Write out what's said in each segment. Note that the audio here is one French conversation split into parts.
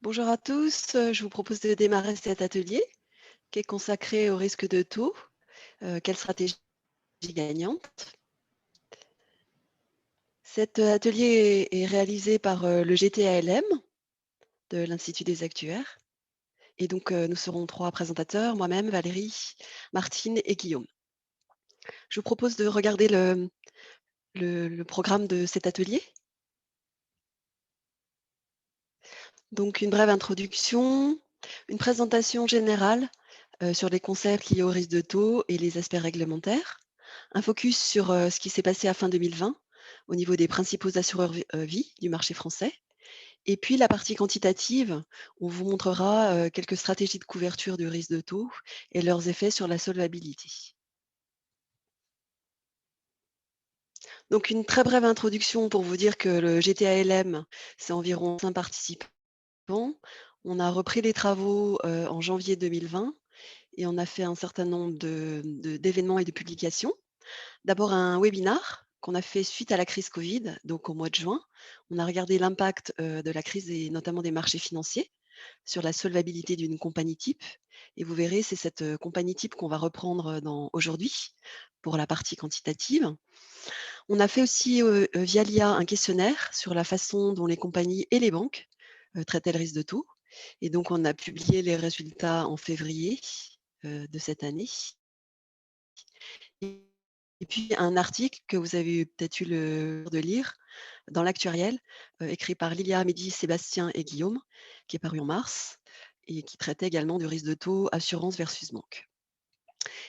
Bonjour à tous, je vous propose de démarrer cet atelier qui est consacré au risque de taux. Quelle stratégie gagnante? Cet atelier est réalisé par le GTALM de l'Institut des actuaires. Et donc, nous serons trois présentateurs, moi-même, Valérie, Martine et Guillaume. Je vous propose de regarder le programme de cet atelier. Donc, une brève introduction, une présentation générale sur les concepts liés au risque de taux et les aspects réglementaires. Un focus sur ce qui s'est passé à fin 2020 au niveau des principaux assureurs vie du marché français. Et puis la partie quantitative, on vous montrera quelques stratégies de couverture du risque de taux et leurs effets sur la solvabilité. Donc une très brève introduction pour vous dire que le GTALM, c'est environ 5 participants. On a repris les travaux en janvier 2020 et on a fait un certain nombre d'événements et de publications. D'abord un webinar qu'on a fait suite à la crise Covid, donc au mois de juin. On a regardé l'impact de la crise et notamment des marchés financiers sur la solvabilité d'une compagnie type. Et vous verrez, c'est cette compagnie type qu'on va reprendre aujourd'hui pour la partie quantitative. On a fait aussi via l'IA un questionnaire sur la façon dont les compagnies et les banques traitaient le risque de taux. Et donc, on a publié les résultats en février de cette année. Et puis un article que vous avez peut-être eu le de lire dans l'Actuariel, écrit par Lilia Mehdi, Sébastien et Guillaume, qui est paru en mars et qui traitait également du risque de taux assurance versus banque.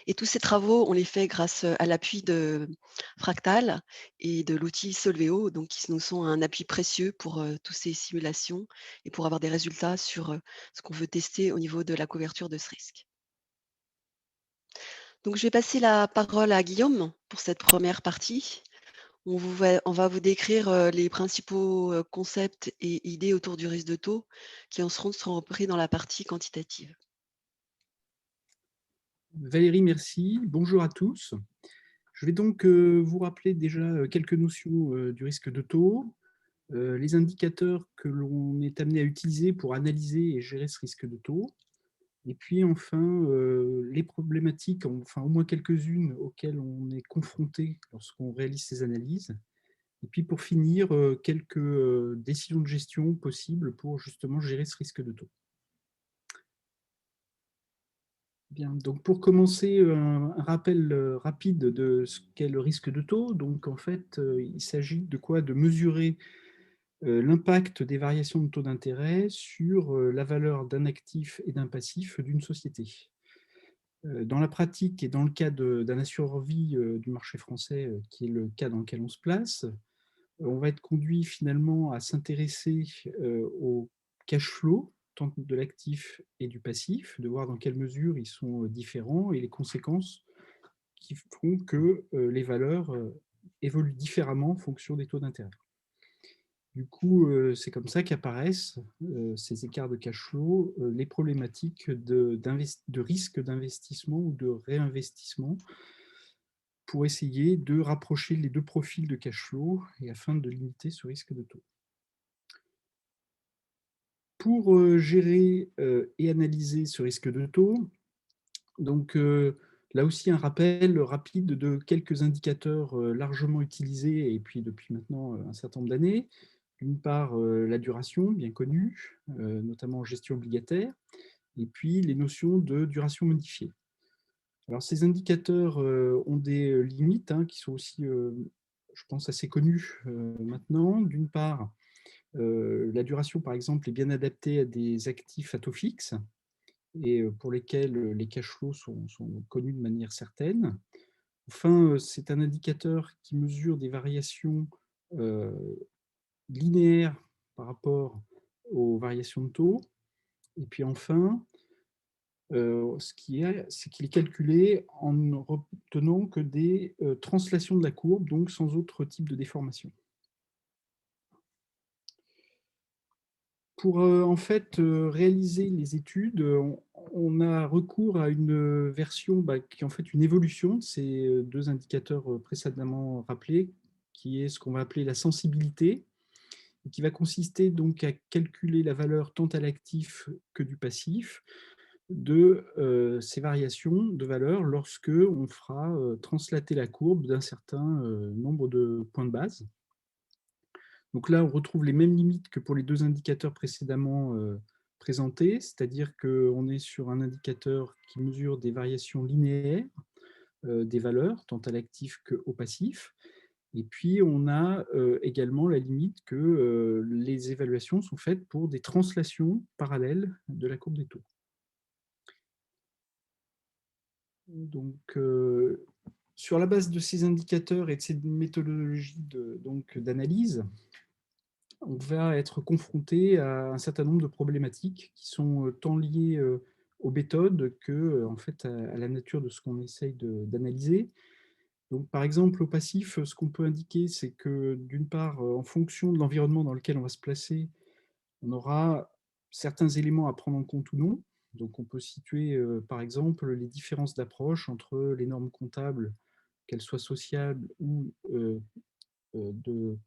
Et tous ces travaux, on les fait grâce à l'appui de Fractal et de l'outil Solveo, donc qui nous sont un appui précieux pour toutes ces simulations et pour avoir des résultats sur ce qu'on veut tester au niveau de la couverture de ce risque. Donc, je vais passer la parole à Guillaume pour cette première partie. On va vous décrire les principaux concepts et idées autour du risque de taux qui en seront repris dans la partie quantitative. Valérie, merci. Bonjour à tous. Je vais donc vous rappeler déjà quelques notions du risque de taux, les indicateurs que l'on est amené à utiliser pour analyser et gérer ce risque de taux, et puis enfin les problématiques, enfin au moins quelques-unes auxquelles on est confronté lorsqu'on réalise ces analyses, et puis pour finir, quelques décisions de gestion possibles pour justement gérer ce risque de taux. Bien, donc pour commencer, un rappel rapide de ce qu'est le risque de taux. Donc en fait, il s'agit de quoi? De mesurer l'impact des variations de taux d'intérêt sur la valeur d'un actif et d'un passif d'une société. Dans la pratique et dans le cas d'un assureur vie du marché français, qui est le cas dans lequel on se place, on va être conduit finalement à s'intéresser au cash flow, tant de l'actif et du passif, de voir dans quelle mesure ils sont différents et les conséquences qui font que les valeurs évoluent différemment en fonction des taux d'intérêt. Du coup, c'est comme ça qu'apparaissent ces écarts de cash flow, les problématiques de risque d'investissement ou de réinvestissement pour essayer de rapprocher les deux profils de cash flow et afin de limiter ce risque de taux. Pour gérer et analyser ce risque de taux, donc là aussi un rappel rapide de quelques indicateurs largement utilisés et puis depuis maintenant un certain nombre d'années. D'une part, la duration, bien connue, notamment en gestion obligataire, et puis les notions de duration modifiée. Alors ces indicateurs ont des limites qui sont aussi, je pense, assez connues maintenant. D'une part, la duration, par exemple, est bien adaptée à des actifs à taux fixe et pour lesquels les cash flows sont connus de manière certaine. Enfin, c'est un indicateur qui mesure des variations euh, linéaires par rapport aux variations de taux. Et puis enfin, c'est qu'il est calculé en ne retenant que des translations de la courbe, donc sans autre type de déformation. Pour en fait réaliser les études, on a recours à une version qui est en fait une évolution de ces deux indicateurs précédemment rappelés, qui est ce qu'on va appeler la sensibilité, qui va consister donc à calculer la valeur tant à l'actif que du passif de ces variations de valeur lorsque on fera translater la courbe d'un certain nombre de points de base. Donc là, on retrouve les mêmes limites que pour les deux indicateurs précédemment présentés, c'est-à-dire qu'on est sur un indicateur qui mesure des variations linéaires des valeurs, tant à l'actif qu'au passif. Et puis, on a également la limite que les évaluations sont faites pour des translations parallèles de la courbe des taux. Donc, sur la base de ces indicateurs et de ces méthodologies d'analyse, on va être confronté à un certain nombre de problématiques qui sont tant liées aux méthodes que en fait, à la nature de ce qu'on essaye d'analyser. Donc, par exemple, au passif, ce qu'on peut indiquer, c'est que d'une part, en fonction de l'environnement dans lequel on va se placer, on aura certains éléments à prendre en compte ou non. Donc, on peut situer, par exemple, les différences d'approche entre les normes comptables, qu'elles soient sociables ou de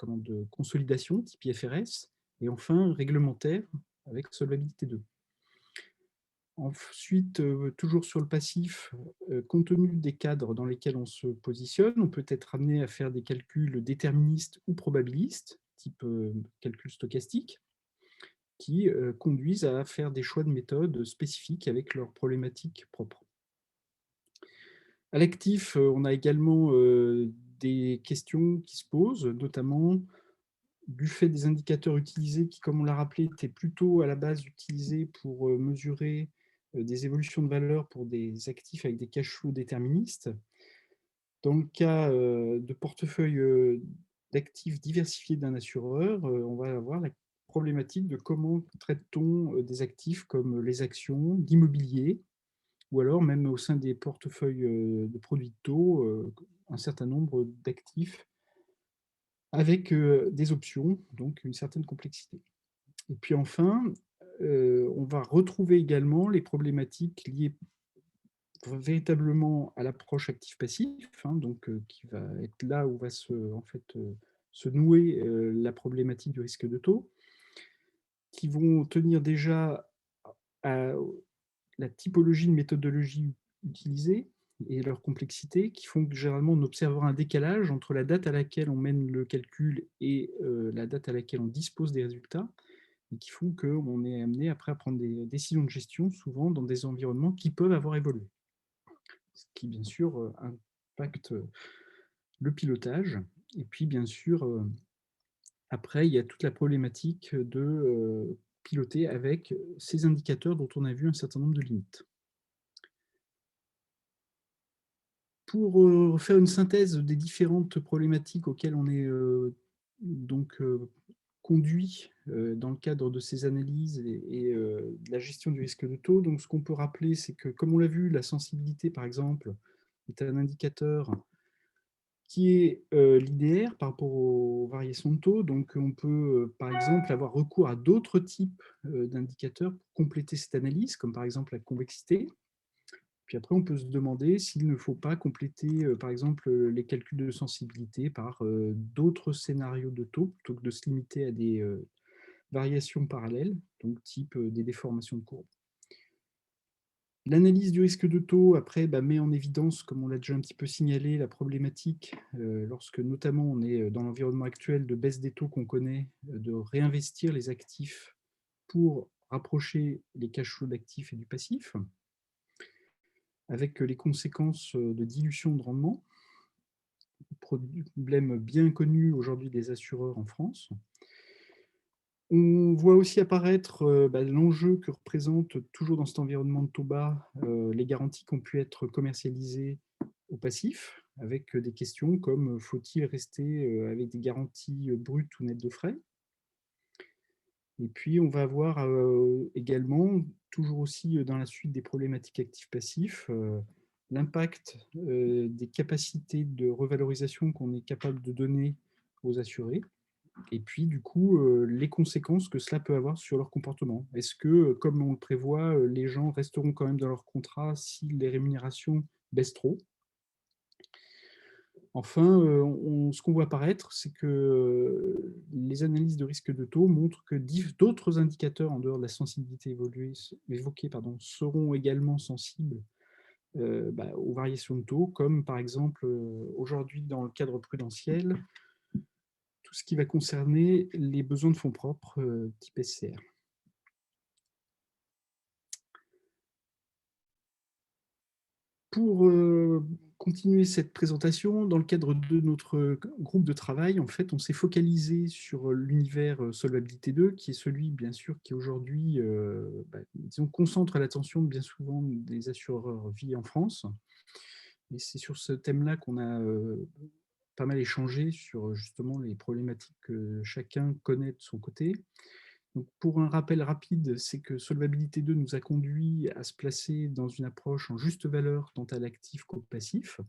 consolidation, type IFRS, et enfin réglementaire avec solvabilité 2. Ensuite, toujours sur le passif, compte tenu des cadres dans lesquels on se positionne, on peut être amené à faire des calculs déterministes ou probabilistes, type calcul stochastique, qui conduisent à faire des choix de méthodes spécifiques avec leurs problématiques propres. À l'actif, on a également des questions qui se posent, notamment du fait des indicateurs utilisés qui, comme on l'a rappelé, étaient plutôt à la base utilisés pour mesurer des évolutions de valeur pour des actifs avec des cash flows déterministes. Dans le cas de portefeuille d'actifs diversifiés d'un assureur, on va avoir la problématique de comment traite-t-on des actifs comme les actions, l'immobilier, ou alors même au sein des portefeuilles de produits de taux, un certain nombre d'actifs avec des options, donc une certaine complexité. Et puis enfin, on va retrouver également les problématiques liées véritablement à l'approche actif-passif, hein, donc qui va être là où va en fait, se nouer la problématique du risque de taux, qui vont tenir déjà à la typologie de méthodologie utilisée et leur complexité, qui font que généralement on observera un décalage entre la date à laquelle on mène le calcul et la date à laquelle on dispose des résultats, et qui font qu'on est amené après à prendre des décisions de gestion, souvent dans des environnements qui peuvent avoir évolué. Ce qui, bien sûr, impacte le pilotage. Et puis, bien sûr, après, il y a toute la problématique de piloter avec ces indicateurs dont on a vu un certain nombre de limites. Pour faire une synthèse des différentes problématiques auxquelles on est donc conduit dans le cadre de ces analyses et de la gestion du risque de taux, donc ce qu'on peut rappeler, c'est que, comme on l'a vu, la sensibilité, par exemple, est un indicateur qui est linéaire par rapport aux variations de taux. Donc, on peut, par exemple, avoir recours à d'autres types d'indicateurs pour compléter cette analyse, comme par exemple la convexité. Puis après, on peut se demander s'il ne faut pas compléter, par exemple, les calculs de sensibilité par d'autres scénarios de taux, plutôt que de se limiter à des variations parallèles, donc type des déformations de courbe. L'analyse du risque de taux, après, met en évidence, comme on l'a déjà un petit peu signalé, la problématique, lorsque notamment on est dans l'environnement actuel de baisse des taux qu'on connaît, de réinvestir les actifs pour rapprocher les cash flows d'actifs et du passif, avec les conséquences de dilution de rendement, problème bien connu aujourd'hui des assureurs en France. On voit aussi apparaître l'enjeu que représente, toujours dans cet environnement de taux bas, les garanties qui ont pu être commercialisées au passif, avec des questions comme faut-il rester avec des garanties brutes ou nettes de frais. Et puis on va avoir également, toujours aussi dans la suite des problématiques actifs-passifs, l'impact des capacités de revalorisation qu'on est capable de donner aux assurés. Et puis, du coup, les conséquences que cela peut avoir sur leur comportement. Est-ce que, comme on le prévoit, les gens resteront quand même dans leur contrat si les rémunérations baissent trop? Enfin, ce qu'on voit apparaître, c'est que les analyses de risque de taux montrent que d'autres indicateurs en dehors de la sensibilité évoquée seront également sensibles aux variations de taux, comme par exemple aujourd'hui dans le cadre prudentiel, tout ce qui va concerner les besoins de fonds propres type SCR. Pour continuer cette présentation, dans le cadre de notre groupe de travail, en fait, on s'est focalisé sur l'univers Solvabilité 2, qui est celui, bien sûr, qui aujourd'hui, disons, concentre l'attention bien souvent des assureurs vie en France. Et c'est sur ce thème-là qu'on a pas mal échangé sur justement les problématiques que chacun connaît de son côté. Donc, pour un rappel rapide, c'est que Solvabilité 2 nous a conduit à se placer dans une approche en juste valeur tant à l'actif qu'au passif,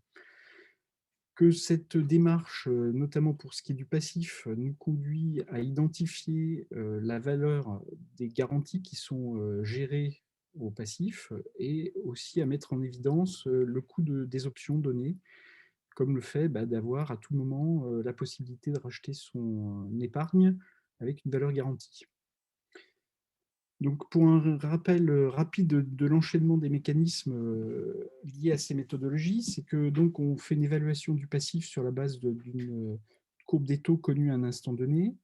que cette démarche, notamment pour ce qui est du passif, nous conduit à identifier la valeur des garanties qui sont gérées au passif et aussi à mettre en évidence le coût des options données, comme le fait d'avoir à tout moment la possibilité de racheter son épargne avec une valeur garantie. Donc, pour un rappel rapide de l'enchaînement des mécanismes liés à ces méthodologies, c'est que donc on fait une évaluation du passif sur la base d'une courbe des taux connue à un instant donné,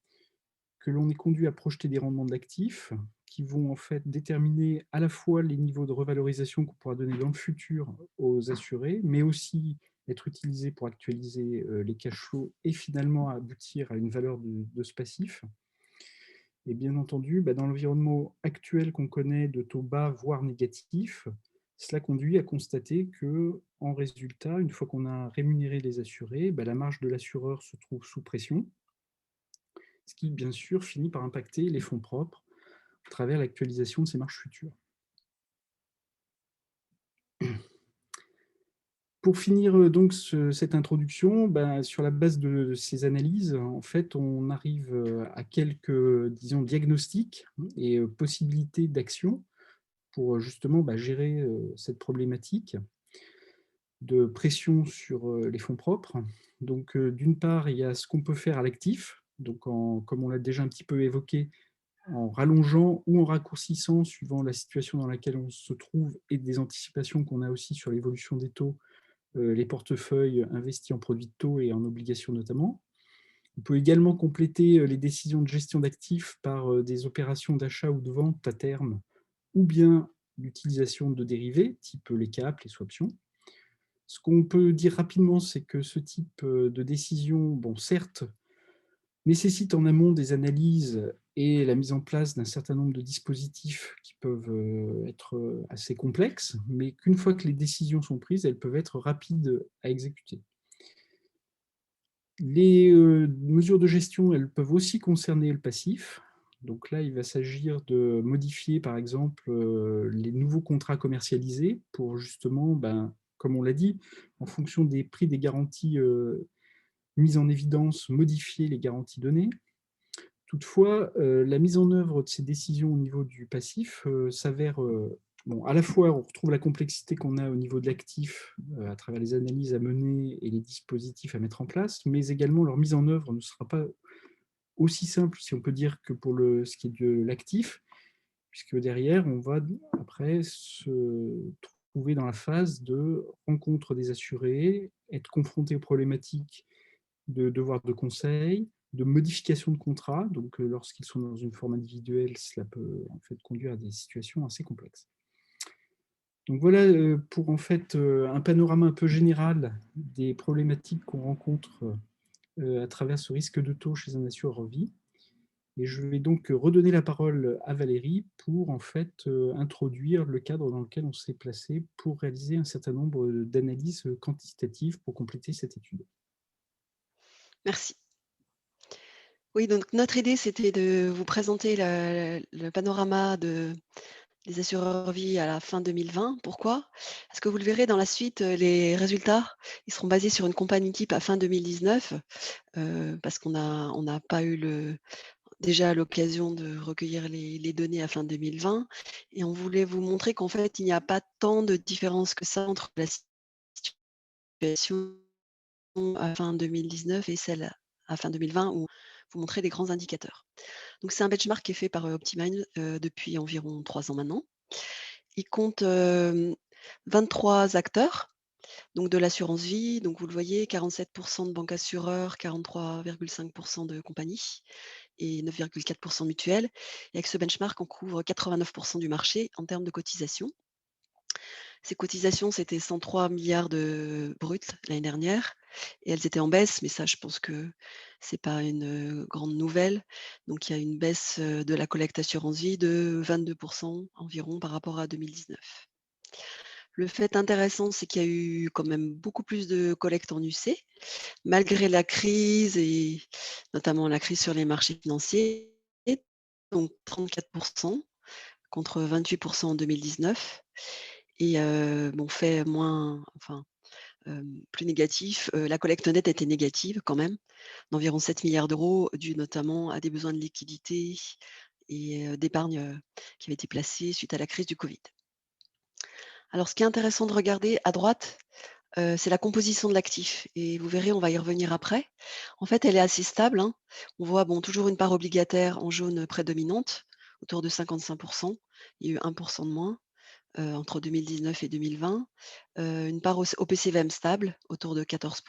que l'on est conduit à projeter des rendements de l'actif qui vont en fait déterminer à la fois les niveaux de revalorisation qu'on pourra donner dans le futur aux assurés, mais aussi être utilisés pour actualiser les cash flows et finalement aboutir à une valeur de ce passif. Et bien entendu, dans l'environnement actuel qu'on connaît de taux bas, voire négatifs, cela conduit à constater que, en résultat, une fois qu'on a rémunéré les assurés, la marge de l'assureur se trouve sous pression, ce qui, bien sûr, finit par impacter les fonds propres à travers l'actualisation de ces marges futures. Pour finir donc cette introduction, sur la base de ces analyses, en fait, on arrive à quelques, disons, diagnostics et possibilités d'action pour justement gérer cette problématique de pression sur les fonds propres. Donc, d'une part, il y a ce qu'on peut faire à l'actif, donc comme on l'a déjà un petit peu évoqué, en rallongeant ou en raccourcissant suivant la situation dans laquelle on se trouve et des anticipations qu'on a aussi sur l'évolution des taux, les portefeuilles investis en produits de taux et en obligations notamment. On peut également compléter les décisions de gestion d'actifs par des opérations d'achat ou de vente à terme ou bien l'utilisation de dérivés, type les caps, les swaptions. Ce qu'on peut dire rapidement, c'est que ce type de décision, bon, certes, nécessite en amont des analyses et la mise en place d'un certain nombre de dispositifs qui peuvent être assez complexes, mais qu'une fois que les décisions sont prises, elles peuvent être rapides à exécuter. Les mesures de gestion, elles peuvent aussi concerner le passif. Donc là, il va s'agir de modifier, par exemple, les nouveaux contrats commercialisés pour justement, comme on l'a dit, en fonction des prix des garanties mises en évidence, modifier les garanties données. Toutefois, la mise en œuvre de ces décisions au niveau du passif s'avère, bon, à la fois, on retrouve la complexité qu'on a au niveau de l'actif à travers les analyses à mener et les dispositifs à mettre en place, mais également leur mise en œuvre ne sera pas aussi simple, si on peut dire, que pour ce qui est de l'actif, puisque derrière, on va après se trouver dans la phase de rencontre des assurés, être confronté aux problématiques de devoir de conseil, de modification de contrat. Donc, lorsqu'ils sont dans une forme individuelle, cela peut en fait conduire à des situations assez complexes. Donc voilà pour en fait un panorama un peu général des problématiques qu'on rencontre à travers ce risque de taux chez un assureur vie. Et je vais donc redonner la parole à Valérie pour en fait introduire le cadre dans lequel on s'est placé pour réaliser un certain nombre d'analyses quantitatives pour compléter cette étude. Merci. Oui, donc notre idée, c'était de vous présenter le panorama des assureurs vie à la fin 2020. Pourquoi? Parce que vous le verrez dans la suite, les résultats, ils seront basés sur une compagnie type à fin 2019, parce qu'on n'a pas eu déjà l'occasion de recueillir les données à fin 2020 et on voulait vous montrer qu'en fait, il n'y a pas tant de différence que ça entre la situation à fin 2019 et celle à fin 2020 où vous montrez des grands indicateurs. Donc c'est un benchmark qui est fait par, Optimine, depuis environ 3 ans maintenant. Il compte, 23 acteurs, donc de l'assurance vie, donc vous le voyez 47 de banques assureurs, 43,5 de compagnies et 9,4 de mutuelles. Et avec ce benchmark, on couvre 89 du marché en termes de cotisations. Ces cotisations, c'était 103 milliards de bruts l'année dernière et elles étaient en baisse, mais ça, je pense que c'est pas une, grande nouvelle. Donc il y a une baisse, de la collecte assurance vie de 22 environ par rapport à 2019. Le fait intéressant, c'est qu'il y a eu quand même beaucoup plus de collecte en UC, malgré la crise et notamment la crise sur les marchés financiers, donc 34 contre 28 en 2019 et bon fait moins plus négatif, la collecte nette était négative quand même, d'environ 7 milliards d'euros, dû notamment à des besoins de liquidité et d'épargne, qui avaient été placés suite à la crise du covid. Alors ce qui est intéressant de regarder à droite, c'est la composition de l'actif et vous verrez, on va y revenir après. En fait, elle est assez stable, hein. On voit, bon, toujours une part obligataire en jaune prédominante, autour de 55. Il y a eu 1 de moins, entre 2019 et 2020. Une part au PCVM stable, autour de 14.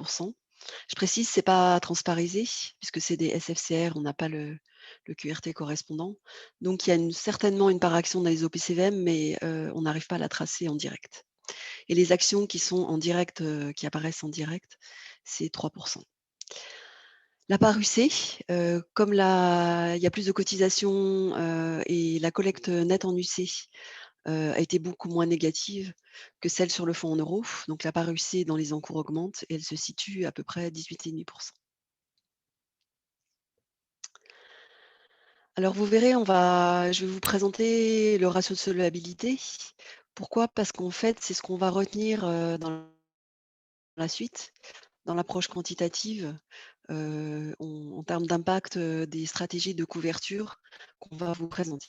Je précise, c'est pas transparisé puisque c'est des SFCR, on n'a pas le QRT correspondant. Donc il y a certainement une part action dans les OPCVM, mais on n'arrive pas à la tracer en direct. Et les actions qui sont en direct, qui apparaissent en direct, c'est 3. La part UC, comme il y a plus de cotisations, et la collecte nette en UC, a été beaucoup moins négative que celle sur le fonds en euros. Donc la part UC dans les encours augmente et elle se situe à peu près à 18,5. Alors vous verrez, je vais vous présenter le ratio de solvabilité. Pourquoi? Parce qu'en fait, c'est ce qu'on va retenir, dans la suite, dans l'approche quantitative, en termes d'impact, des stratégies de couverture qu'on va vous présenter.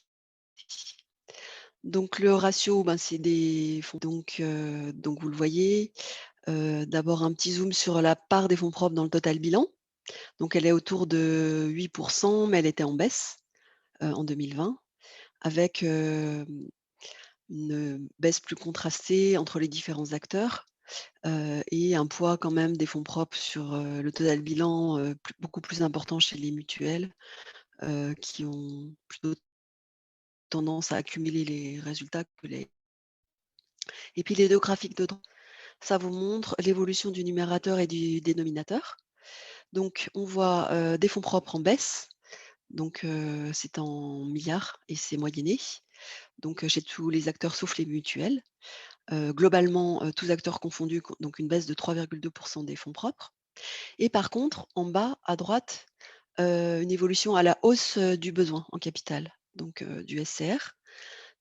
Donc le ratio, ben, c'est des fonds donc vous le voyez, d'abord un petit zoom sur la part des fonds propres dans le total bilan. Donc elle est autour de 8 mais elle était en baisse, en 2020 avec, une baisse plus contrastée entre les différents acteurs, et un poids quand même des fonds propres sur, le total bilan, beaucoup plus important chez les mutuelles, qui ont plutôt tendance à accumuler les résultats que les et puis les 2 graphiques de droite, ça vous montre l'évolution du numérateur et du dénominateur. Donc on voit, des fonds propres en baisse, donc c'est en milliards et c'est moyenné, donc chez tous les acteurs sauf les mutuelles. Globalement, tous acteurs confondus, donc une baisse de 3,2 des fonds propres. Et par contre, en bas à droite, une évolution à la hausse, du besoin en capital, donc du SCR,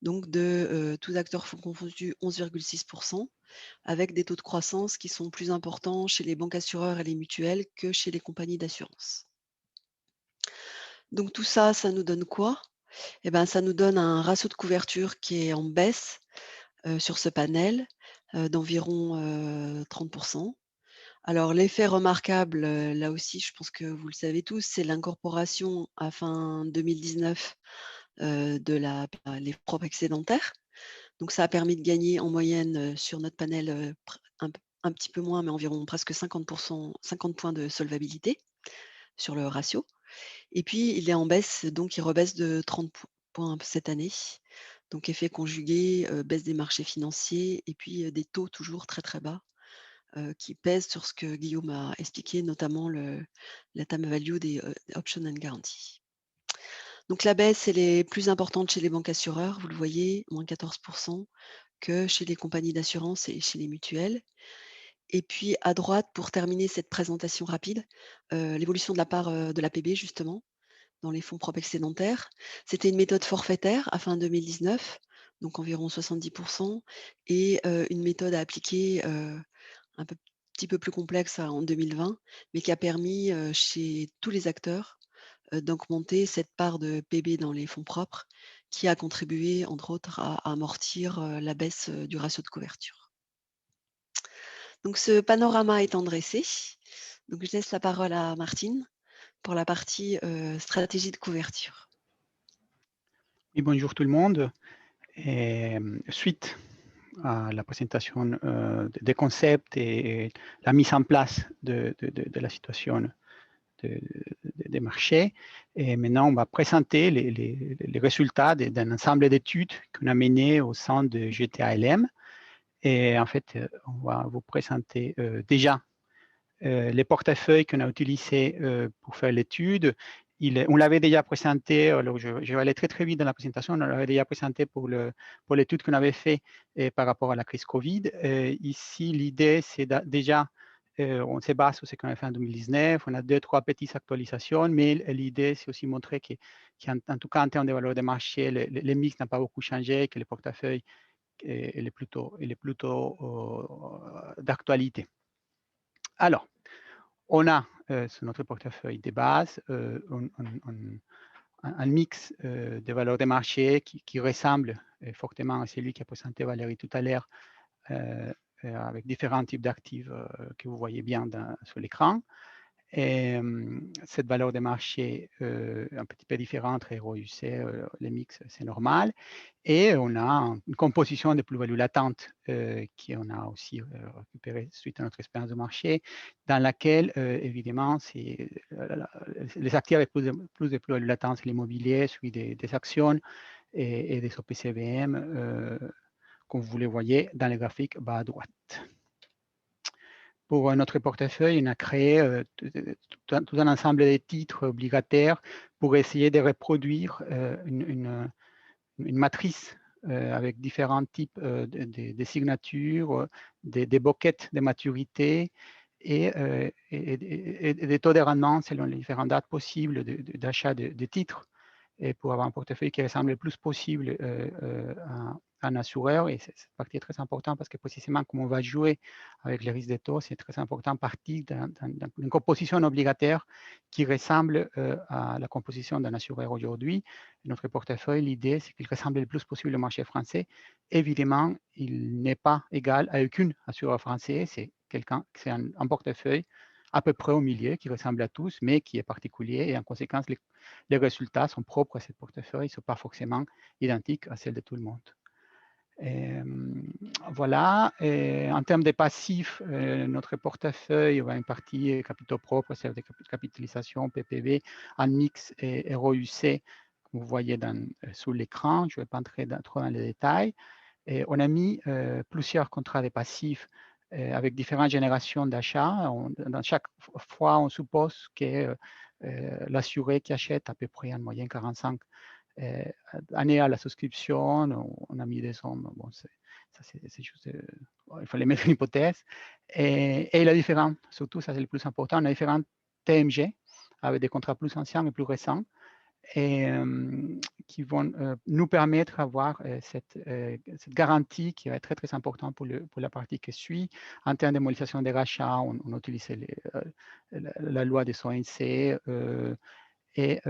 donc de, tous acteurs fonds confondus 11,6 avec des taux de croissance qui sont plus importants chez les banques assureurs et les mutuelles que chez les compagnies d'assurance. Donc tout ça, ça nous donne quoi? Eh ben, ça nous donne un ratio de couverture qui est en baisse, sur ce panel, d'environ, 30. Alors l'effet remarquable, là aussi, je pense que vous le savez tous, c'est l'incorporation à fin 2019, les propres excédentaires. Donc ça a permis de gagner en moyenne, sur notre panel, un petit peu moins, mais environ presque 50 50 points de solvabilité sur le ratio. Et puis il est en baisse, donc il rebaisse de 30 points cette année. Donc effet conjugué, baisse des marchés financiers et puis, des taux toujours très, très bas, qui pèsent sur ce que Guillaume a expliqué, notamment la time value des, option and guarantee. Donc la baisse, elle est plus importante chez les banques assureurs, vous le voyez, moins 14 que chez les compagnies d'assurance et chez les mutuelles. Et puis à droite, pour terminer cette présentation rapide, l'évolution de la part, de l'APB justement, dans les fonds propres excédentaires. C'était une méthode forfaitaire à fin 2019, donc environ 70 et une méthode à appliquer, un petit peu plus complexe en 2020, mais qui a permis, chez tous les acteurs, d'augmenter cette part de PB dans les fonds propres, qui a contribué entre autres à amortir, la baisse, du ratio de couverture. Donc ce panorama étant dressé, donc je laisse la parole à Martine pour la partie, stratégie de couverture. Oui, bonjour tout le monde. Suite à la présentation des concepts et la mise en place de la situation des marchés. Et maintenant, on va présenter les résultats d'un ensemble d'études qu'on a menées au sein de GTALM. Et en fait, on va vous présenter déjà les portefeuilles qu'on a utilisés pour faire l'étude. On l'avait déjà présenté, alors je vais aller très très vite dans la présentation, on l'avait déjà présenté pour l'étude qu'on avait fait par rapport à la crise Covid. Ici, l'idée, c'est déjà, on se base sur ce qu'on a fait en 2019, on a 2-3 petites actualisations, mais l'idée, c'est aussi montrer qu'en tout cas, en termes de valeur de marché, le mix n'a pas beaucoup changé, que le portefeuille il est plutôt d'actualité. Alors, on a sur notre portefeuille de base un mix de valeurs de marché qui ressemble fortement à celui qu'a présenté Valérie tout à l'heure, avec différents types d'actifs que vous voyez bien sur l'écran. Et cette valeur de marché un petit peu différente, ROUC, les mix, c'est normal. Et on a une composition de plus-value latente qu'on a aussi récupérée suite à notre expérience de marché, dans laquelle, évidemment, les actifs avec plus de plus-value latente, c'est l'immobilier, celui des actions et des OPCVM, comme vous le voyez dans le graphique bas à droite. Pour notre portefeuille, on a créé tout un ensemble de titres obligataires pour essayer de reproduire une matrice avec différents types de signatures, des boquettes de maturité et des taux de rendement selon les différentes dates possibles d'achat de titres, et pour avoir un portefeuille qui ressemble le plus possible à un assureur. Et cette partie est très importante parce que précisément comme on va jouer avec les risques de taux, c'est très important partir d'une composition obligataire qui ressemble à la composition d'un assureur aujourd'hui. Notre portefeuille, l'idée, c'est qu'il ressemble le plus possible au marché français. Évidemment, il n'est pas égal à aucun assureur français. C'est un portefeuille à peu près au milieu, qui ressemble à tous, mais qui est particulier. Et en conséquence, les résultats sont propres à ce portefeuille, ne sont pas forcément identiques à celles de tout le monde. Voilà. En termes de passifs, notre portefeuille a une partie capitaux propres, c'est-à-dire de capitalisation, PPV, en mix et ROUC, comme vous voyez sous l'écran. Je ne vais pas entrer trop dans les détails. Et on a mis plusieurs contrats de passifs avec différentes générations d'achats. Dans chaque fois, on suppose que l'assuré qui achète à peu près en moyenne 45 années à la souscription, on a mis des sommes. Bon, c'est juste, il fallait mettre une hypothèse. Et la différence, surtout, ça c'est le plus important, on a différents TMG avec des contrats plus anciens et plus récents, et qui vont nous permettre d'avoir cette garantie qui va être très, très importante pour la partie qui suit. En termes de modélisation des rachats, on utilise la loi des ONC et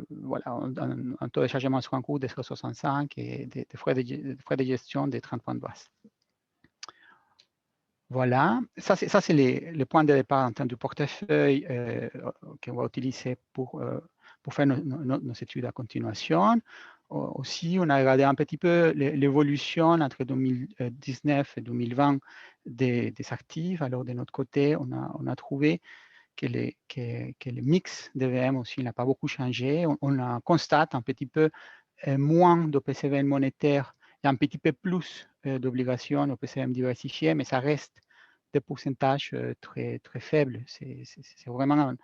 voilà, un taux de chargement sur un coût de 0,65 et des frais de gestion de 30 points de base. Voilà, ça c'est les points de départ en termes de portefeuille qu'on va utiliser pour faire nos études à continuation. Aussi, on a regardé un petit peu l'évolution entre 2019 et 2020 des actifs. Alors, de notre côté, on a trouvé que le mix d'EVM aussi n'a pas beaucoup changé. On constate un petit peu moins d'OPCVM monétaires et un petit peu plus d'obligations OPCVM diversifiées, mais ça reste des pourcentages très, très faibles. C'est vraiment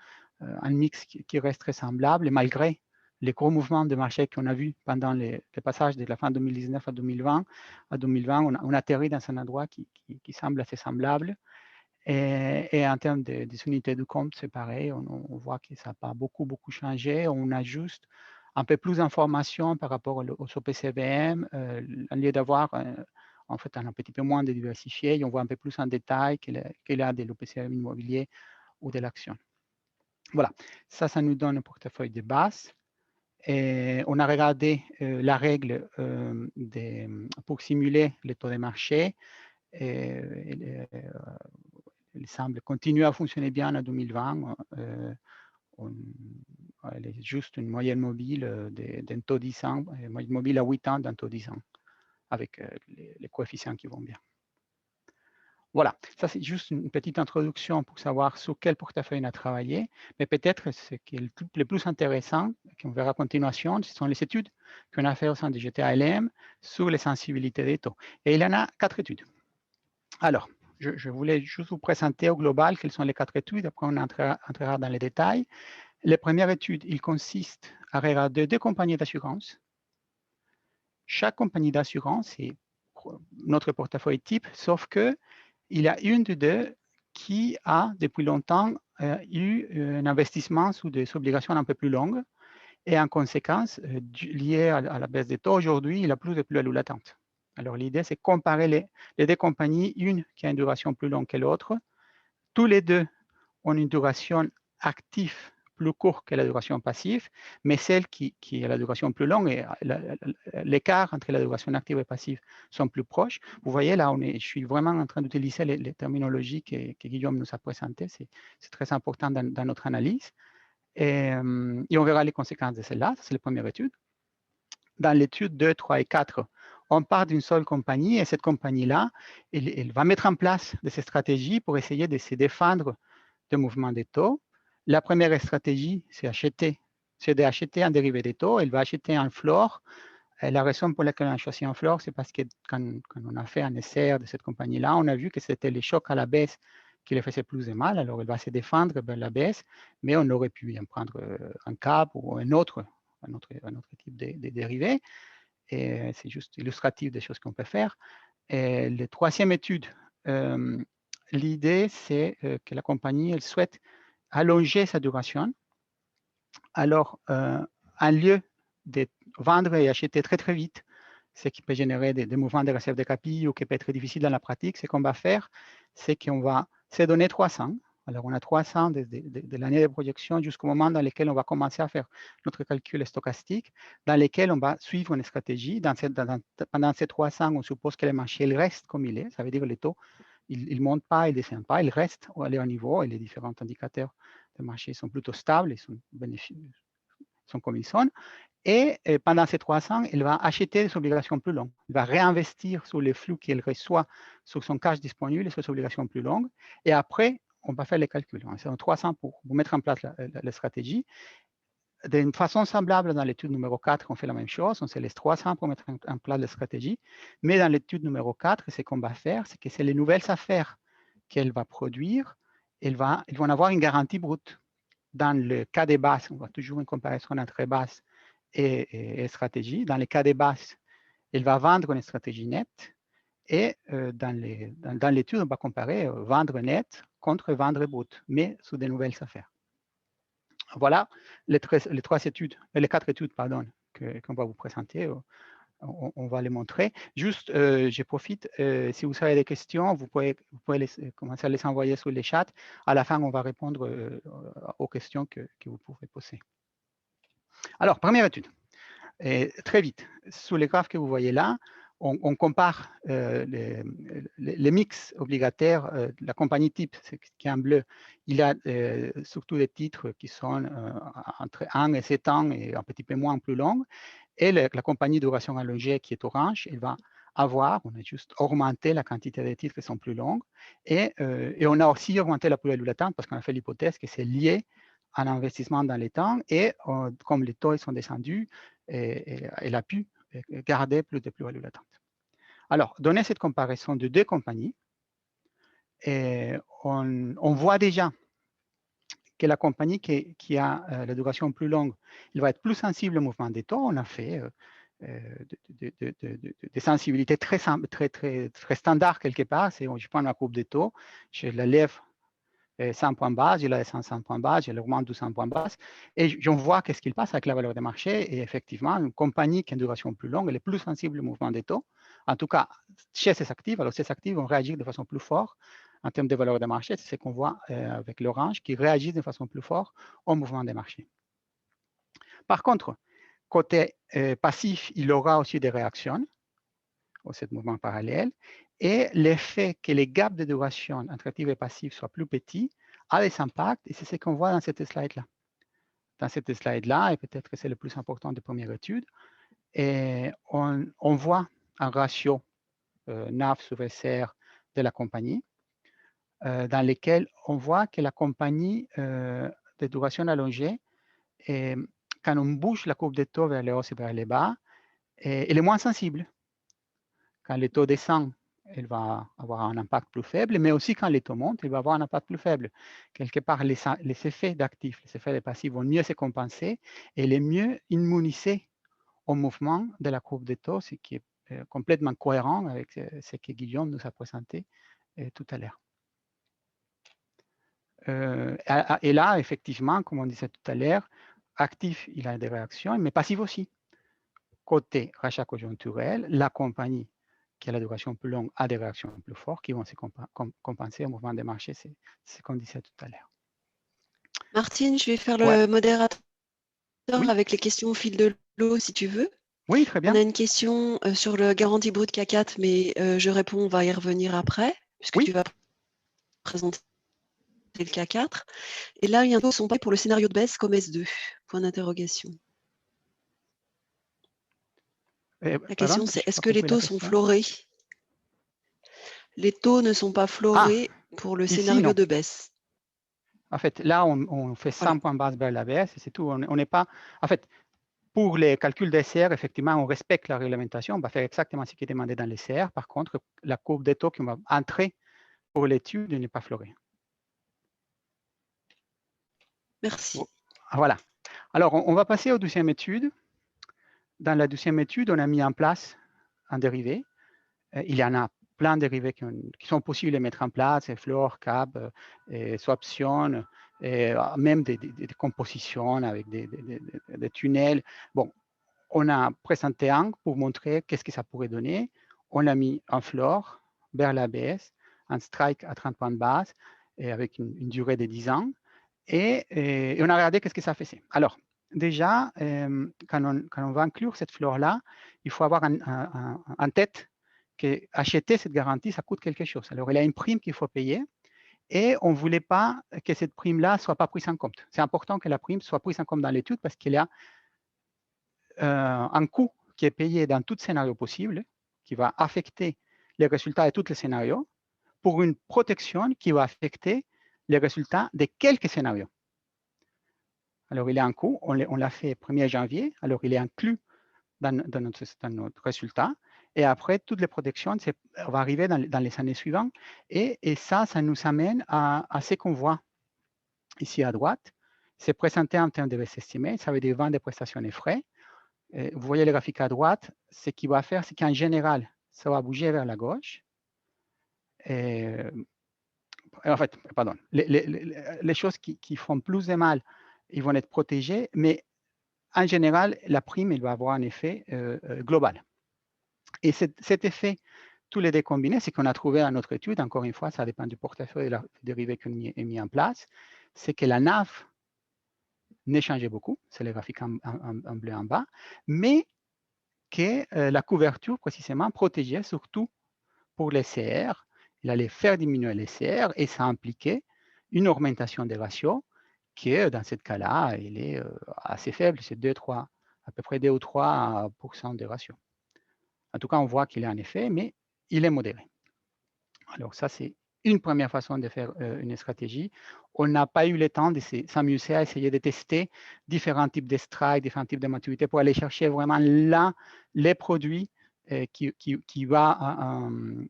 un mix qui reste très semblable, et malgré les gros mouvements de marché qu'on a vus pendant les passages de la fin 2019 à 2020, on atterrit dans un endroit qui semble assez semblable. Et en termes des unités de compte, c'est pareil, on voit que ça n'a pas beaucoup changé. On a juste un peu plus d'informations par rapport aux OPCVM, au lieu d'avoir en fait un petit peu moins de diversifié, et on voit un peu plus en détail qu'il y a de l'OPCVM immobilier ou de l'action. Voilà, ça nous donne un portefeuille de base. Et on a regardé la règle pour simuler les taux de marché. il semble continuer à fonctionner bien en 2020. Elle est juste une moyenne mobile d'un taux 10 ans, une moyenne mobile à 8 ans d'un taux 10 ans, avec les coefficients qui vont bien. Voilà, ça c'est juste une petite introduction pour savoir sur quel portefeuille on a travaillé, mais peut-être ce qui est le plus intéressant, qu'on verra en continuation, ce sont les études qu'on a fait au sein du GTA-LM sur les sensibilités des taux. Et il y en a 4 études. Alors, je voulais juste vous présenter au global quelles sont les 4 études, après on entrera dans les détails. La première étude, il consiste à regarder 2 compagnies d'assurance. Chaque compagnie d'assurance est notre portefeuille type, sauf que il y a une de deux qui a depuis longtemps eu un investissement sous des obligations un peu plus longues et en conséquence, lié à la baisse des taux, aujourd'hui, il a plus de plus-value latente. Alors l'idée, c'est comparer les 2 compagnies, une qui a une duration plus longue que l'autre. Tous les deux ont une duration active plus courte que la duration passive, mais celle qui a la duration plus longue, et l'écart entre la duration active et passive sont plus proches. Vous voyez, là, je suis vraiment en train d'utiliser les terminologies que Guillaume nous a présentées. C'est très important dans notre analyse. Et on verra les conséquences de celle-là. C'est la première étude. Dans l'étude 2, 3 et 4, on part d'une seule compagnie, et cette compagnie-là, elle va mettre en place de ces stratégies pour essayer de se défendre de mouvements des taux. La première stratégie, c'est d'acheter un dérivé des taux. Elle va acheter un floor. La raison pour laquelle on a choisi un floor, c'est parce que quand on a fait un essai de cette compagnie-là, on a vu que c'était les chocs à la baisse qui les faisaient plus de mal. Alors, elle va se défendre vers la baisse, mais on aurait pu en prendre un cap ou un autre type de dérivé. Et c'est juste illustratif des choses qu'on peut faire. Et la troisième étude, l'idée, c'est que la compagnie, elle souhaite allonger sa duration. Alors, en lieu de vendre et acheter très, très vite, ce qui peut générer des mouvements de réserve de capi ou qui peut être difficile dans la pratique, ce qu'on va faire, c'est qu'on va se donner 300. Alors, on a 300 de l'année de projection jusqu'au moment dans lequel on va commencer à faire notre calcul stochastique, dans lequel on va suivre une stratégie. Pendant ces 300, on suppose que le marché reste comme il est. Ça veut dire que les taux, ils ne montent pas, ils ne descendent pas, ils restent à leur niveau et les différents indicateurs de marché sont plutôt stables, ils sont comme ils sont. Et pendant ces 300, il va acheter des obligations plus longues. Il va réinvestir sur les flux qu'il reçoit sur son cash disponible et sur ses obligations plus longues. Et après, on va faire les calculs. C'est 300 pour mettre en place la stratégie. D'une façon semblable, dans l'étude numéro 4, on fait la même chose. On se laisse 300 pour mettre en place la stratégie. Mais dans l'étude numéro 4, ce qu'on va faire, c'est que c'est les nouvelles affaires qu'elle va produire. Ils vont avoir une garantie brute. Dans le cas des basses, on voit toujours une comparaison entre basse et stratégie. Dans les cas des basses, elle va vendre une stratégie nette. Et dans l'étude, on va comparer vendre net contre vendre brut, mais sous des nouvelles affaires. Voilà les 4 études, pardon, qu'on va vous présenter. On va les montrer. Juste, je profite, si vous avez des questions, vous pouvez commencer à les envoyer sur les chats. À la fin, on va répondre aux questions que vous pouvez poser. Alors, première étude. Et très vite, sous les graphes que vous voyez là, on compare les mix obligataires de la compagnie type, qui est en bleu. Il y a surtout des titres qui sont entre 1 et 7 ans et un petit peu moins plus longs. Et la compagnie duration allongée qui est orange, elle va avoir, on a juste augmenté la quantité de titres qui sont plus longues. Et on a aussi augmenté la plus-value latente parce qu'on a fait l'hypothèse que c'est lié à un investissement dans les temps. Et comme les taux ils sont descendus, elle a pu garder plus de plus-value latente. Alors, donner cette comparaison de 2 compagnies, et on voit déjà que la compagnie qui a la duration plus longue, il va être plus sensible au mouvement des taux. On a fait des sensibilités très standards quelque part. Je prends la courbe des taux, je la lève 100 points base, je la descends 100 points base, je l'augmente 200 points base, et j'en vois qu'est-ce qu'il passe avec la valeur de marché. Et effectivement, une compagnie qui a une duration plus longue, elle est plus sensible au mouvement des taux. En tout cas, chez ces actifs, alors ces actifs vont réagir de façon plus forte en termes de valeur de marché. C'est ce qu'on voit avec l'orange, qui réagit de façon plus forte au mouvement des marchés. Par contre, côté passif, il aura aussi des réactions. ce mouvement parallèle. Et l'effet que les gaps de duration entre actif et passif soient plus petits a des impacts, et c'est ce qu'on voit dans cette slide-là. Dans cette slide-là, et peut-être que c'est le plus important de première étude, et on voit un ratio NAV sur SR de la compagnie, dans lequel on voit que la compagnie de duration allongée, quand on bouge la courbe de taux vers les hauts et vers les bas, elle est moins sensible. Quand le taux descend, elle va avoir un impact plus faible, mais aussi quand les taux montent, elle va avoir un impact plus faible. Quelque part, les effets d'actifs, les effets de passifs vont mieux se compenser et les mieux immunisés au mouvement de la courbe de taux, ce qui est complètement cohérent avec ce que Guillaume nous a présenté tout à l'heure. Et là, effectivement, comme on disait tout à l'heure, actif, il a des réactions, mais passif aussi. Côté rachat conjoncturel, la compagnie qui a la duration plus longue a des réactions plus fortes qui vont se compenser au mouvement des marchés, c'est ce qu'on disait tout à l'heure. Martine, je vais faire le modérateur avec les questions au fil de l'eau, si tu veux. Oui, très bien. On a une question sur le garantie brut K4, mais je réponds, on va y revenir après, puisque tu vas présenter le K4. Et là, il y a un taux sont pas pour le scénario de baisse comme S2, point d'interrogation. La question, c'est est-ce que les taux sont florés? Les taux ne sont pas florés pour le scénario de baisse. En fait, là, on fait 100 points base vers la baisse, et c'est tout. On n'est pas... En fait, pour les calculs d'SR, effectivement, on respecte la réglementation. On va faire exactement ce qui est demandé dans les CR. Par contre, la courbe des taux qu'on va entrer pour l'étude n'est pas florée. Merci. Voilà. Alors, on va passer aux deuxième étude. Dans la deuxième étude, on a mis en place un dérivé. Il y en a plein de dérivés qui sont possibles de mettre en place, floor, cap, swaption, et même des compositions avec des tunnels. Bon, on a présenté un pour montrer qu'est-ce que ça pourrait donner. On a mis un floor vers la baisse, un strike à 30 points de base, et avec une durée de 10 ans. Et on a regardé qu'est-ce que ça faisait. Alors, déjà, quand on va inclure cette floor-là, il faut avoir en tête qu'acheter cette garantie, ça coûte quelque chose. Alors, il y a une prime qu'il faut payer et on ne voulait pas que cette prime-là ne soit pas prise en compte. C'est important que la prime soit prise en compte dans l'étude parce qu'il y a un coût qui est payé dans tout scénario possible, qui va affecter les résultats de tous les scénarios, pour une protection qui va affecter les résultats de quelques scénarios. Alors, il y a un coût, on l'a fait 1er janvier, alors il est inclus dans notre résultat. Et après, toutes les protections vont arriver dans les années suivantes. Et ça nous amène à ce qu'on voit ici à droite. C'est présenté en termes de baisse estimée, ça veut dire vente des prestations et frais. Et vous voyez le graphique à droite, ce qu'il va faire, c'est qu'en général, ça va bouger vers la gauche. Et, en fait, pardon, les choses qui font plus de mal, ils vont être protégées, mais en général, la prime, elle va avoir un effet global. Et cet effet, tous les deux combinés, c'est qu'on a trouvé dans notre étude, encore une fois, ça dépend du portefeuille et de la dérivée qu'on a mis en place, c'est que la NAV n'a changé beaucoup, c'est le graphique en bleu en bas, mais que la couverture, précisément, protégeait surtout pour les CR. Il allait faire diminuer les CR et ça impliquait une augmentation des ratios qui, dans ce cas-là, il est assez faible, c'est à peu près 2 ou 3% des ratios. En tout cas, on voit qu'il y a un effet, mais il est modéré. Alors ça, c'est une première façon de faire une stratégie. On n'a pas eu le temps de s'amuser à essayer de tester différents types de strikes, différents types de maturité pour aller chercher vraiment là les produits qui va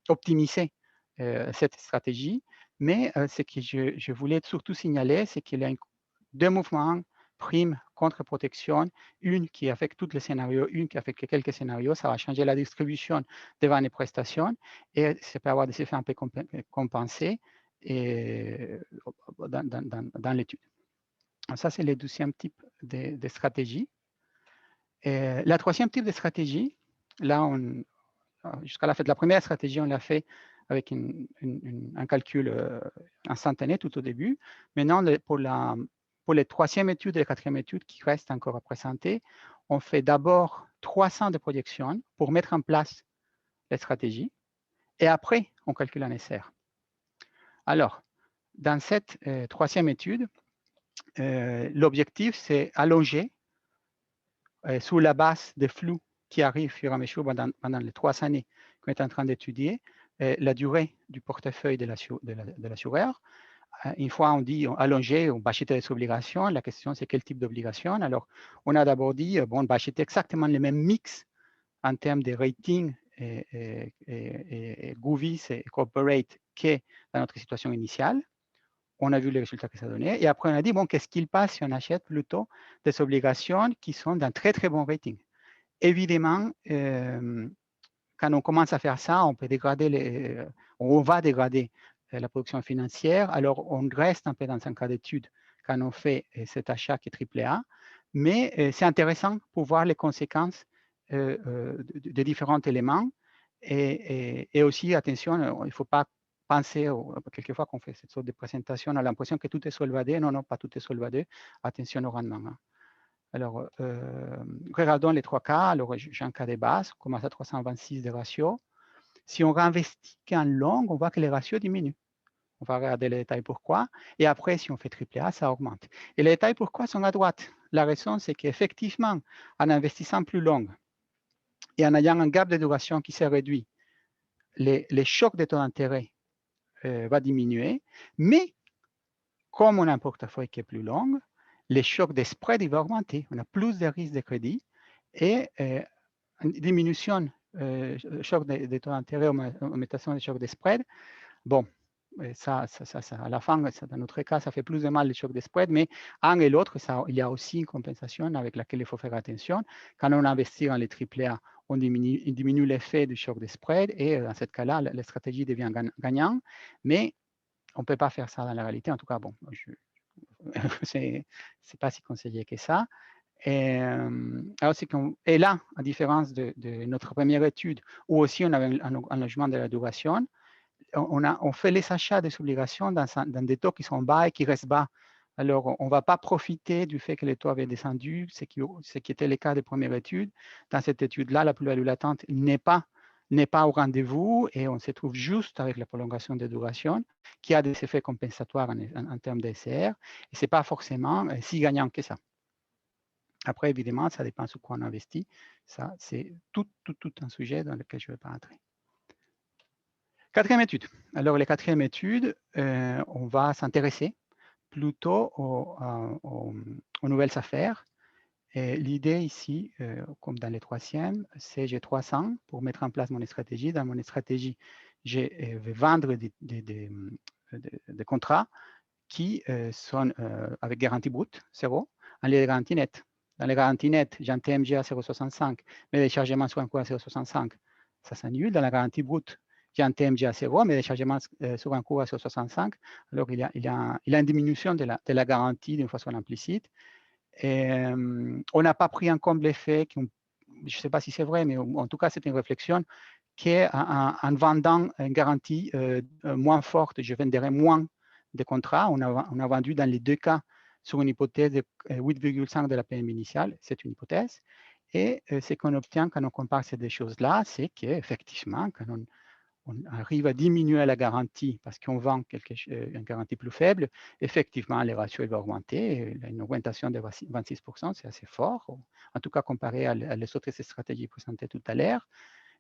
optimiser cette stratégie. Mais ce que je voulais surtout signaler, c'est qu'il y a deux mouvements, prime contre protection, une qui affecte tous les scénarios, une qui affecte quelques scénarios. Ça va changer la distribution devant les prestations et ça peut avoir des effets un peu compensés dans l'étude. Ça, c'est le deuxième type de stratégie. Et la troisième type de stratégie, là, jusqu'à la fin de la première stratégie, on l'a fait avec un calcul instantané tout au début. Maintenant, pour les troisième études et les quatrième études qui restent encore à présenter, on fait d'abord 300 de projections pour mettre en place les stratégies, et après, on calcule un SR. Alors, dans cette troisième étude, l'objectif, c'est allonger sous la base des flux qui arrivent au fur et à mesure pendant les 3 années qu'on est en train d'étudier, la durée du portefeuille de l'assureur. Une fois on dit allonger, on va acheter des obligations. La question, c'est quel type d'obligation. Alors, on a d'abord dit, bon, on va acheter exactement les mêmes mix en termes de rating et Goovis et corporate que dans notre situation initiale. On a vu les résultats que ça donnait. Et après, on a dit, bon, qu'est-ce qu'il passe si on achète plutôt des obligations qui sont d'un très, très bon rating. Évidemment, quand on commence à faire ça, on peut dégrader on va dégrader la production financière. Alors, on reste un peu dans un cas d'étude quand on fait cet achat qui est AAA. Mais c'est intéressant pour voir les conséquences de différents éléments. Et aussi, attention, il ne faut pas penser, quelquefois qu'on fait cette sorte de présentation, on a l'impression que tout est solvadé. Non, non, pas tout est solvadé. Attention au rendement. Hein. Alors, regardons les 3 cas. Alors, j'ai un cas de base, on commence à 326 de ratio. Si on réinvestit qu'en long, on voit que les ratios diminuent. On va regarder les détails pourquoi. Et après, si on fait AAA, ça augmente. Et les détails pourquoi sont à droite. La raison, c'est qu'effectivement, en investissant plus long et en ayant un gap de duration qui s'est réduit, les chocs de taux d'intérêt va diminuer. Mais comme on a un portefeuille qui est plus long, les chocs de spread il va augmenter. On a plus de risques de crédit et une diminution choc des taux d'intérêt, augmentation des chocs de spread. Bon, ça, à la fin, dans notre cas, ça fait plus de mal les chocs de spread, mais un et l'autre, il y a aussi une compensation avec laquelle il faut faire attention. Quand on investit dans les AAA, on diminue l'effet du choc de spread et dans ce cas-là, la stratégie devient gagnante, mais on ne peut pas faire ça dans la réalité. En tout cas, bon, c'est pas si conseillé que ça. Et là, à différence de notre première étude, où aussi on avait un allongement de la duration, on fait les achats des obligations dans des taux qui sont bas et qui restent bas. Alors, on ne va pas profiter du fait que les taux avaient descendu, ce qui était le cas des premières études. Dans cette étude-là, la plus-value latente n'est pas au rendez-vous et on se trouve juste avec la prolongation de duration qui a des effets compensatoires en termes de SCR. Et ce n'est pas forcément si gagnant que ça. Après, évidemment, ça dépend sur quoi on investit. Ça, c'est tout un sujet dans lequel je ne vais pas entrer. Quatrième étude. Alors, les quatrième étude, on va s'intéresser plutôt aux nouvelles affaires. L'idée ici, comme dans les troisièmes, c'est j'ai 300 pour mettre en place mon stratégie. Dans mon stratégie, je vais vendre des contrats qui sont avec garantie brute, 0, en les garanties nettes. Dans les garanties nettes, j'ai un TMG à 0,65, mais les chargements sur un cours à 0,65, ça s'annule. Dans la garantie brute, j'ai un TMG à 0, mais les chargements sur un cours à 0,65. Alors, il y a une diminution de la garantie d'une façon implicite. Et, on n'a pas pris en compte l'effet, je ne sais pas si c'est vrai, mais en tout cas, c'est une réflexion, qu'en vendant une garantie moins forte, je vendrai moins de contrats. On a vendu dans les 2 cas sur une hypothèse de 8,5 de la PMI initiale. C'est une hypothèse. Et ce qu'on obtient quand on compare ces 2 choses-là, c'est qu'effectivement, quand on arrive à diminuer la garantie parce qu'on vend une garantie plus faible, effectivement, les ratios vont augmenter. Une augmentation de 26%, c'est assez fort, en tout cas comparé à les autres stratégies présentées tout à l'heure.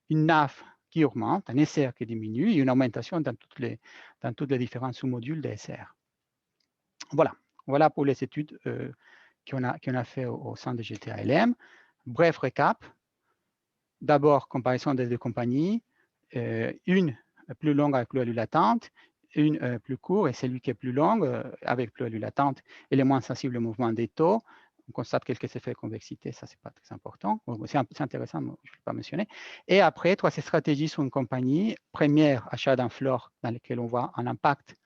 Une NAF qui augmente, un SR qui diminue et une augmentation dans tous les différents sous-modules de SR. Voilà pour les études qu'on a fait au sein de GTALM. Bref récap. D'abord, comparaison des 2 compagnies. Une plus longue avec plus-value latente, une plus courte, et celui qui est plus longue avec plus-value latente et le moins sensible au mouvement des taux. On constate quelques effets de convexité, ça c'est pas très important. C'est intéressant, mais je ne vais pas mentionner. Et après, 3 stratégies sur une compagnie. Première, achat d'un floor dans lequel on voit un impact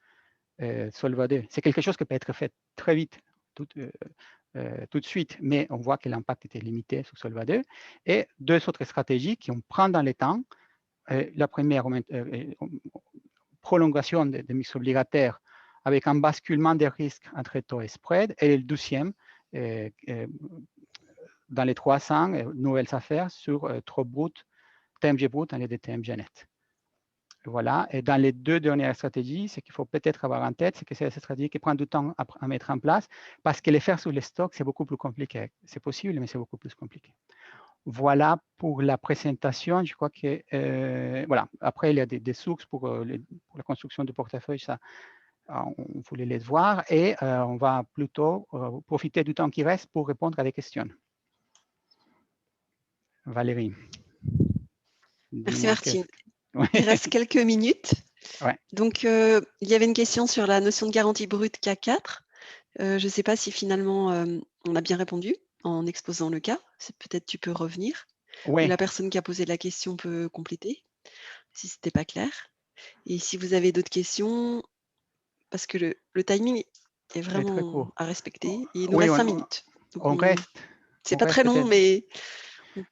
Solvade. C'est quelque chose qui peut être fait très vite, tout de suite, mais on voit que l'impact était limité sur Solvade. Et 2 autres stratégies qui on prend dans le temps. La première, prolongation des mix obligataires avec un basculement des risques entre taux et spread. Et le deuxième, dans les 300, nouvelles affaires sur trop brut TMG brut dans les TMG net. Voilà. Et dans les deux dernières stratégies, ce qu'il faut peut-être avoir en tête, c'est que c'est une stratégie qui prend du temps à mettre en place parce que les faire sur les stocks, c'est beaucoup plus compliqué. C'est possible, mais c'est beaucoup plus compliqué. Voilà pour la présentation. Je crois que, voilà. Après, il y a des sources pour la construction du portefeuille. Ça, on voulait les voir. Et on va plutôt profiter du temps qui reste pour répondre à des questions. Valérie. Merci Martine. Ouais. Il reste quelques minutes. Ouais. Donc, il y avait une question sur la notion de garantie brute K4. Je ne sais pas si finalement on a bien répondu en exposant le cas. Peut-être tu peux revenir. Ouais. Ou la personne qui a posé la question peut compléter si ce n'était pas clair. Et si vous avez d'autres questions, parce que le timing est vraiment très court à respecter. Et il nous reste 5 minutes. Donc on reste. C'est pas très long, mais...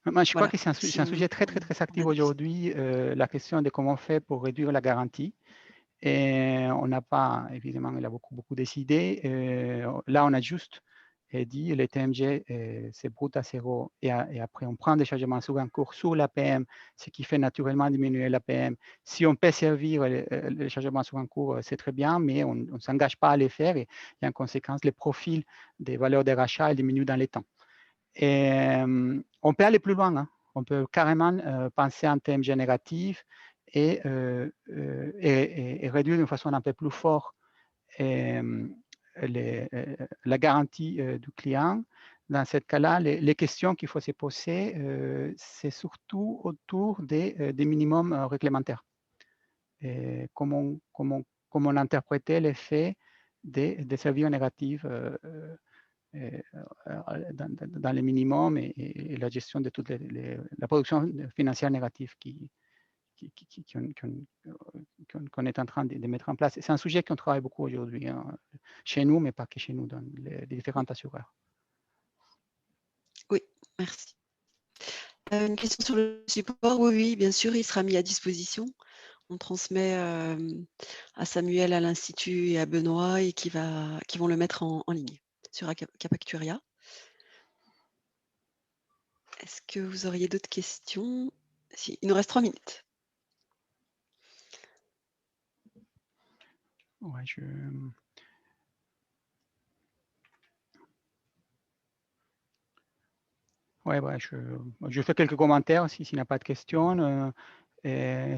Moi, je crois voilà, que c'est un sujet très actif aujourd'hui, la question de comment on fait pour réduire la garantie. Et on n'a pas, évidemment, il a beaucoup décidé. Là, on a juste dit les TMG, c'est brut à zéro. Et après, on prend des chargements sur un cours sur l'APM, ce qui fait naturellement diminuer l'APM. Si on peut servir les chargements sur un cours, c'est très bien, mais on ne s'engage pas à les faire. Et en conséquence, le profil des valeurs de rachat diminue dans les temps. Et on peut aller plus loin. Hein. On peut carrément penser en TMG négatif et réduire d'une façon un peu plus forte la garantie du client. Dans ce cas-là, les questions qu'il faut se poser, c'est surtout autour des minimums réglementaires. Et comment interpréter l'effet des services négatifs dans les minimums et la gestion de toute la production financière négative qu'on est en train de mettre en place. C'est un sujet qu'on travaille beaucoup aujourd'hui, hein, chez nous, mais pas que chez nous, dans les différents assureurs. Oui, merci. Une question sur le support. Oui, bien sûr, il sera mis à disposition. On transmet à Samuel, à l'Institut et à Benoît et qui vont le mettre en ligne sur Capacturia. Est-ce que vous auriez d'autres questions? Si, il nous reste 3 minutes. Ouais, je fais quelques commentaires s'il n'y a pas de questions.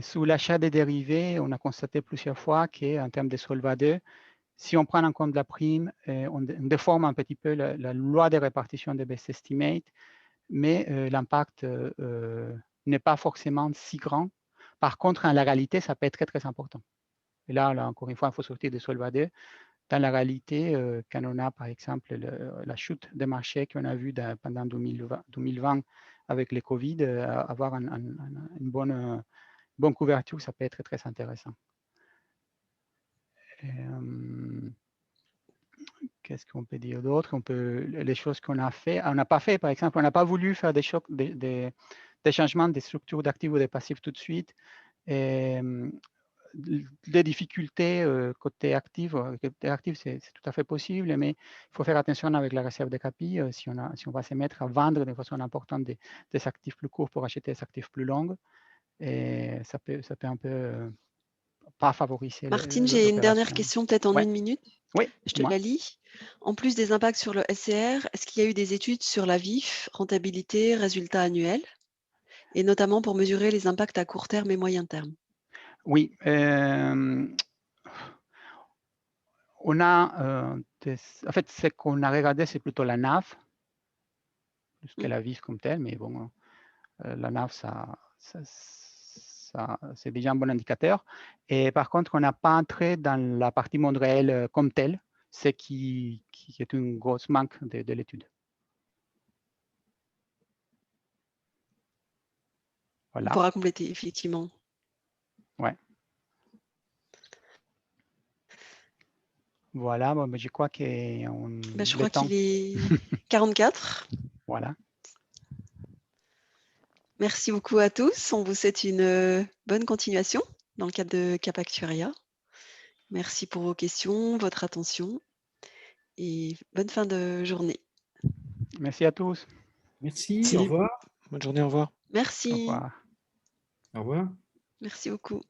Sous l'achat des dérivés, on a constaté plusieurs fois qu'en termes de Solva 2, si on prend en compte la prime, on déforme un petit peu la loi de répartition des best estimate, mais l'impact n'est pas forcément si grand. Par contre, en la réalité, ça peut être très important. Et là encore une fois, il faut sortir de Solva 2. Dans la réalité, quand on a par exemple la chute des marchés qu'on a vu pendant 2020 avec le Covid, avoir une bonne couverture, ça peut être très intéressant. Qu'est-ce qu'on peut dire d'autre? Les choses qu'on a fait, on n'a pas fait, par exemple, on n'a pas voulu faire des changements des structures d'actifs ou des passifs tout de suite. Des difficultés côté actif, c'est tout à fait possible, mais il faut faire attention avec la réserve de capi si on va se mettre à vendre de façon importante des actifs plus courts pour acheter des actifs plus longs. Et ça peut un peu pas favoriser Martine, j'ai une dernière l'opération. question, peut-être en 1 minute. Oui, je te la lis. En plus des impacts sur le SCR, est-ce qu'il y a eu des études sur la VIF, rentabilité, résultats annuels, et notamment pour mesurer les impacts à court terme et moyen terme? Oui. On a, en fait, ce qu'on a regardé, c'est plutôt la NAV, plus que la VIF comme telle, mais bon, la NAV, c'est déjà un bon indicateur. Et par contre, on n'a pas entré dans la partie monde réel comme telle, ce qui est une grosse manque de l'étude. Voilà. On pourra compléter, effectivement. Ouais. Voilà, bon, je crois qu'on... Je crois qu'il est 44. Voilà. Merci beaucoup à tous. On vous souhaite une bonne continuation dans le cadre de Capacturia. Merci pour vos questions, votre attention et bonne fin de journée. Merci à tous. Merci, au revoir. Bonne journée, au revoir. Merci. Au revoir. Au revoir. Merci beaucoup.